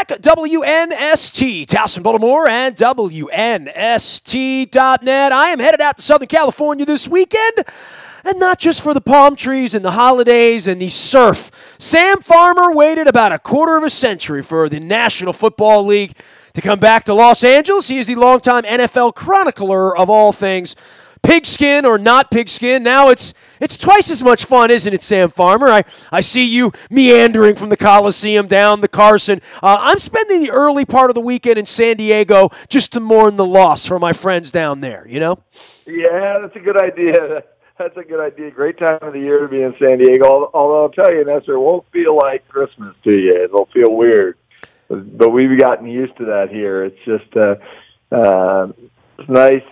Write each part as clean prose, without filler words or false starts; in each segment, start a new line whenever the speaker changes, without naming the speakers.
back. WNST, Towson, Baltimore, and WNST.net. I am headed out to Southern California this weekend, and not just for the palm trees and the holidays and the surf. Sam Farmer waited about a quarter of a century for the National Football League to come back to Los Angeles. He is the longtime NFL chronicler of all things pigskin or not pigskin. Now it's twice as much fun, isn't it, Sam Farmer? I see you meandering from the Coliseum down the Carson. I'm spending the early part of the weekend in San Diego just to mourn the loss for my friends down there, you know?
Yeah, that's a good idea. That's a good idea. Great time of the year to be in San Diego. Although I'll tell you, Nestor, it won't feel like Christmas to you. It'll feel weird. But we've gotten used to that here. It's just it's nice.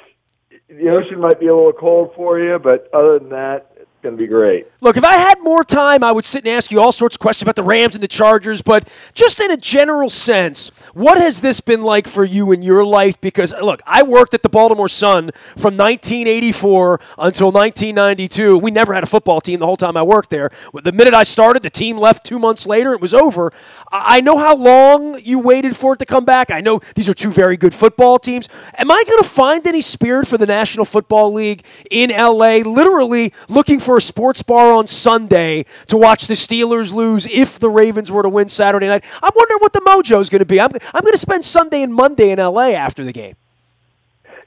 The ocean might be a little cold for you, but other than that, it's going to be great.
Look, if I had more time, I would sit and ask you all sorts of questions about the Rams and the Chargers, but just in a general sense, what has this been like for you in your life? Because, look, I worked at the Baltimore Sun from 1984 until 1992. We never had a football team the whole time I worked there. The minute I started, the team left 2 months later. It was over. I know how long you waited for it to come back. I know these are two very good football teams. Am I going to find any spirit for the National Football League in L.A., literally looking for a sports bar on Sunday to watch the Steelers lose if the Ravens were to win Saturday night? I'm wondering what the mojo is going to be. I'm going to spend Sunday and Monday in L.A. after the game.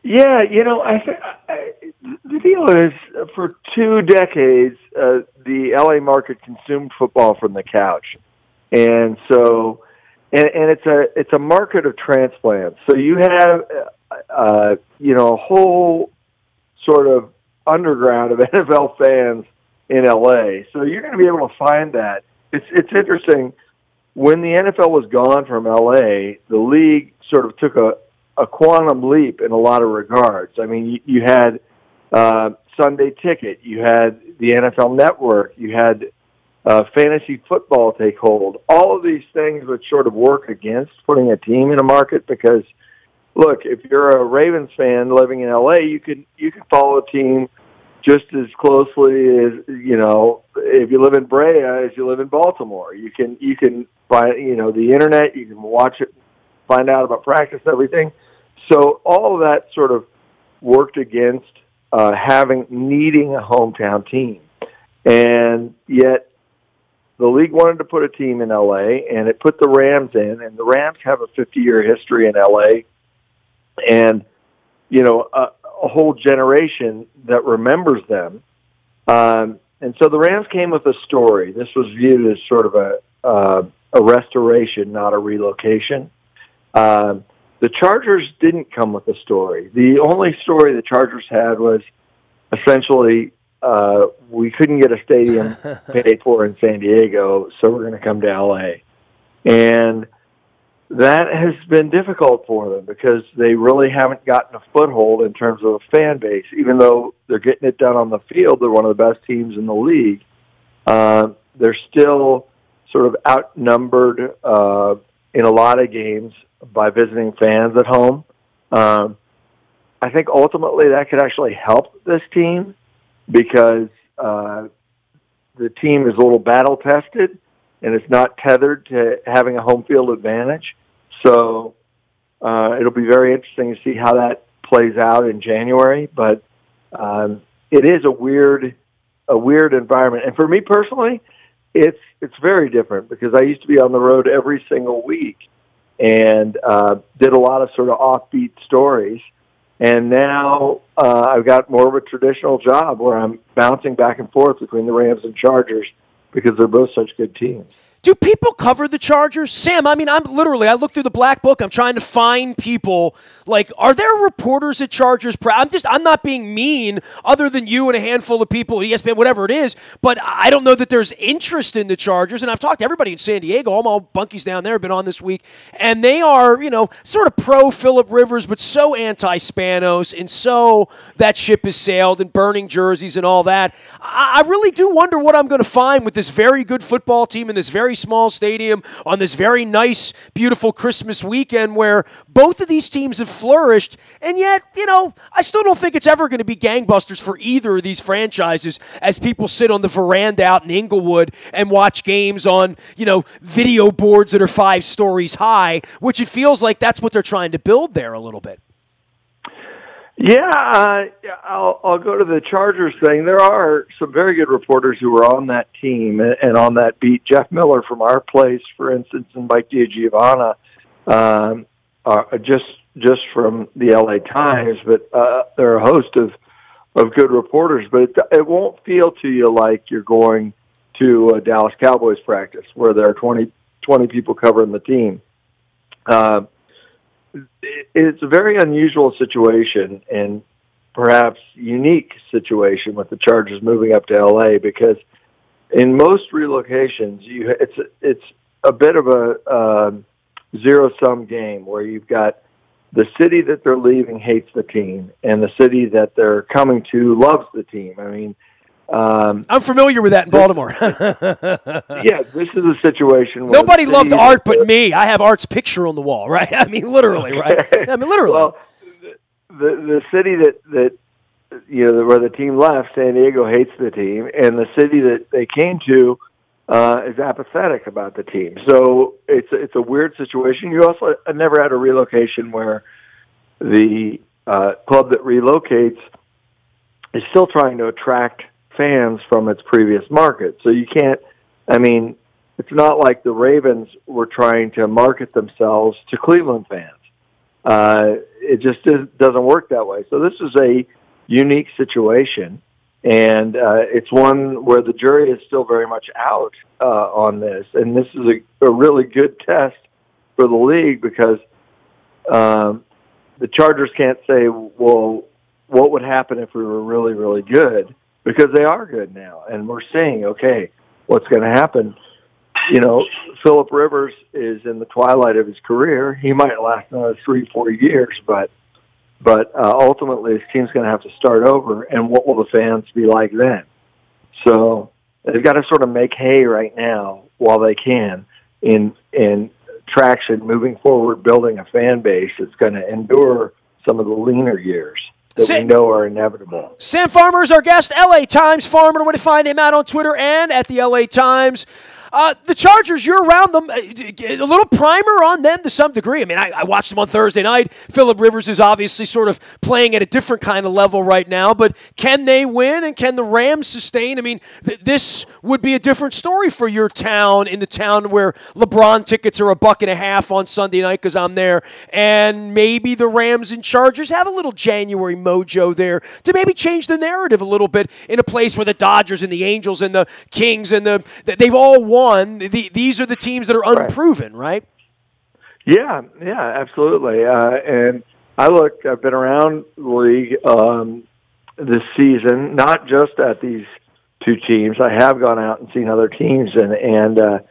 Yeah, you know, the deal is for 2 decades, the L.A. market consumed football from the couch. And so, and it's a market of transplants. So you have, a whole sort of underground of NFL fans in LA. So you're going to be able to find that. It's interesting. When the NFL was gone from LA, the league sort of took a quantum leap in a lot of regards. I mean, you had Sunday Ticket, you had the NFL Network, you had fantasy football take hold. All of these things would sort of work against putting a team in a market because, look, if you're a Ravens fan living in LA, you can follow a team just as closely as, if you live in Brea as you live in Baltimore. You can find, the internet, you can watch it, find out about practice, everything. So all of that sort of worked against needing a hometown team. And yet the league wanted to put a team in L.A., and it put the Rams in, and the Rams have a 50-year history in L.A., and, a whole generation that remembers them. And so the Rams came with a story. This was viewed as sort of a restoration, not a relocation. The Chargers didn't come with a story. The only story the Chargers had was essentially we couldn't get a stadium paid for in San Diego, so we're going to come to L.A. And that has been difficult for them because they really haven't gotten a foothold in terms of a fan base. Even though they're getting it done on the field, they're one of the best teams in the league. They're still sort of outnumbered in a lot of games by visiting fans at home. I think ultimately that could actually help this team because the team is a little battle-tested and it's not tethered to having a home field advantage. So it'll be very interesting to see how that plays out in January. But it is a weird environment. And for me personally, it's very different because I used to be on the road every single week and did a lot of sort of offbeat stories. And now I've got more of a traditional job where I'm bouncing back and forth between the Rams and Chargers because they're both such good teams.
Do people cover the Chargers? Sam, I look through the black book. I'm trying to find people. Like, are there reporters at Chargers? I'm not being mean other than you and a handful of people, ESPN, whatever it is, but I don't know that there's interest in the Chargers. And I've talked to everybody in San Diego. All my bunkies down there have been on this week. And they are, sort of pro-Phillip Rivers, but so anti-Spanos, and so that ship has sailed and burning jerseys and all that. I really do wonder what I'm going to find with this very good football team and this very very small stadium on this very nice, beautiful Christmas weekend where both of these teams have flourished, and yet, I still don't think it's ever going to be gangbusters for either of these franchises as people sit on the veranda out in Inglewood and watch games on, video boards that are 5 stories high, which it feels like that's what they're trying to build there a little bit.
Yeah, I'll go to the Chargers thing. There are some very good reporters who were on that team and on that beat. Jeff Miller from our place, for instance, and Mike DiGiovanna, are just from the LA Times, but they're a host of good reporters. But it won't feel to you like you're going to a Dallas Cowboys practice where there are 20 people covering the team. It's a very unusual situation and perhaps unique situation with the Chargers moving up to LA, because in most relocations, it's a bit of a zero-sum game where you've got the city that they're leaving hates the team and the city that they're coming to loves the team. I mean,
I'm familiar with that in Baltimore.
Yeah, this is a situation where
nobody loved Art but me. I have Art's picture on the wall, right? I mean, literally, right? I mean, literally.
Well, the city that where the team left, San Diego, hates the team, and the city that they came to is apathetic about the team. So it's a weird situation. You also never had a relocation where the club that relocates is still trying to attract fans from its previous market. So you can't, it's not like the Ravens were trying to market themselves to Cleveland fans. It just doesn't work that way. So this is a unique situation, and it's one where the jury is still very much out on this. And this is a really good test for the league, because the Chargers can't say, well, what would happen if we were really, really good? Because they are good now, and we're seeing, okay, what's going to happen? Phillip Rivers is in the twilight of his career. He might last another 3-4 years, but ultimately his team's going to have to start over, and what will the fans be like then? So they've got to sort of make hay right now while they can in traction moving forward, building a fan base that's going to endure some of the leaner years that we know are inevitable.
Sam Farmer is our guest, LA Times Farmer. Where to find him out on Twitter and at the LA Times. The Chargers, you're around them. A little primer on them to some degree. I watched them on Thursday night. Phillip Rivers is obviously sort of playing at a different kind of level right now, but can they win, and can the Rams sustain? This would be a different story for your town, in the town where LeBron tickets are $1.50 on Sunday night because I'm there, and maybe the Rams and Chargers have a little January mojo there to maybe change the narrative a little bit in a place where the Dodgers and the Angels and the Kings and they've all won. These are the teams that are unproven, right?
Yeah, absolutely. And I've been around the league this season, not just at these two teams. I have gone out and seen other teams, and the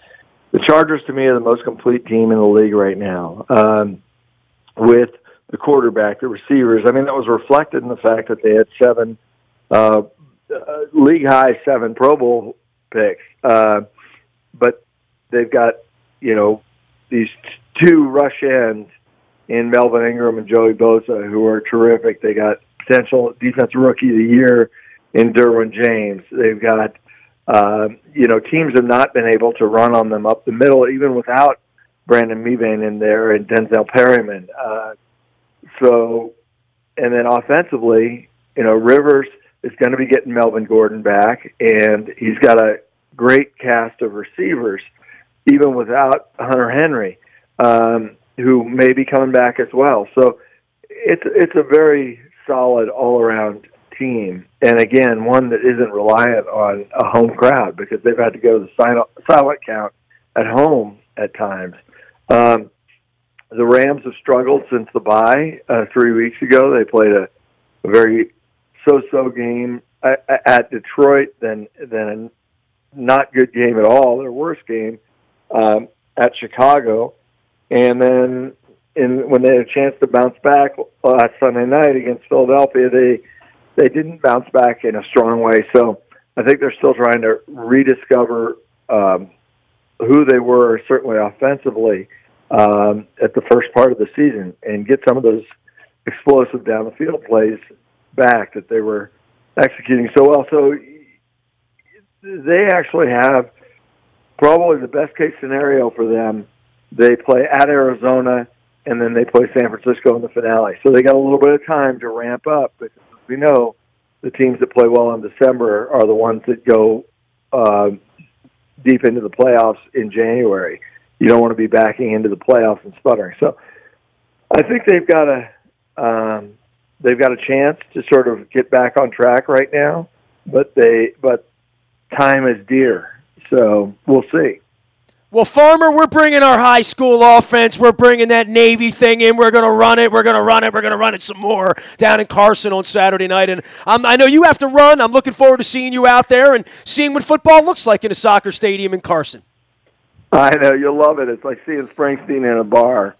Chargers, to me, are the most complete team in the league right now, with the quarterback, the receivers. That was reflected in the fact that they had 7 league-high 7 Pro Bowl picks. But they've got, these 2 rush ends in Melvin Ingram and Joey Bosa, who are terrific. They got potential defensive rookie of the year in Derwin James. They've got, teams have not been able to run on them up the middle, even without Brandon Mebane in there and Denzel Perryman. And then offensively, Rivers is going to be getting Melvin Gordon back, and he's got a great cast of receivers, even without Hunter Henry, who may be coming back as well. So it's a very solid all-around team, and again, one that isn't reliant on a home crowd, because they've had to go to the silent count at home at times. The Rams have struggled since the bye 3 weeks ago. They played a very so-so game at Detroit, then a not good game at all, their worst game, at Chicago. And then when they had a chance to bounce back last Sunday night against Philadelphia, they didn't bounce back in a strong way. So I think they're still trying to rediscover who they were, certainly offensively, at the first part of the season, and get some of those explosive down the field plays back that they were executing so well. So they actually have probably the best case scenario for them. They play at Arizona, and then they play San Francisco in the finale. So they got a little bit of time to ramp up. Because we know the teams that play well in December are the ones that go deep into the playoffs in January. You don't want to be backing into the playoffs and sputtering. So I think they've got a chance to sort of get back on track right now, but time is dear. So we'll see.
Well, Farmer, we're bringing our high school offense. We're bringing that Navy thing in. We're going to run it. We're going to run it. We're going to run it some more down in Carson on Saturday night. And I know you have to run. I'm looking forward to seeing you out there and seeing what football looks like in a soccer stadium in Carson.
I know. You'll love it. It's like seeing Springsteen in a bar.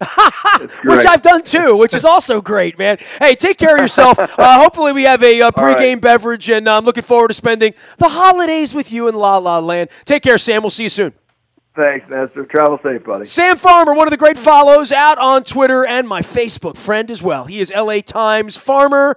Which I've done too, which is also great, man. Hey, take care of yourself. Hopefully we have a pregame beverage, and I'm looking forward to spending the holidays with you in La La Land. Take care, Sam. We'll see you soon.
Thanks, Nestor. Travel safe, buddy.
Sam Farmer, one of the great follows out on Twitter and my Facebook friend as well. He is LA Times Farmer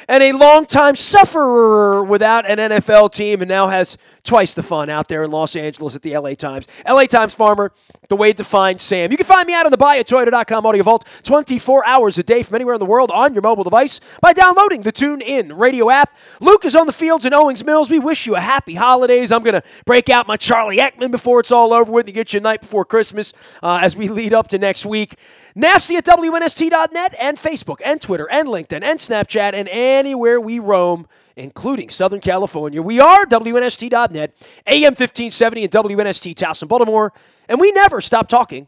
and a longtime sufferer without an NFL team and now has twice the fun out there in Los Angeles at the LA Times. LA Times Farmer, the way to find Sam. You can find me out on the BuyAToyota.com Audio Vault 24 hours a day from anywhere in the world on your mobile device by downloading the TuneIn radio app. Luke is on the fields in Owings Mills. We wish you a happy holidays. I'm going to break out my Charlie Ekman before it's all over with and get you a night before Christmas as we lead up to next week. Nasty at WNST.net and Facebook and Twitter and LinkedIn and Snapchat and anywhere we roam, including Southern California. We are WNST.net, AM 1570 and WNST Towson, Baltimore, and we never stop talking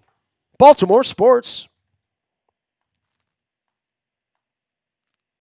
Baltimore sports.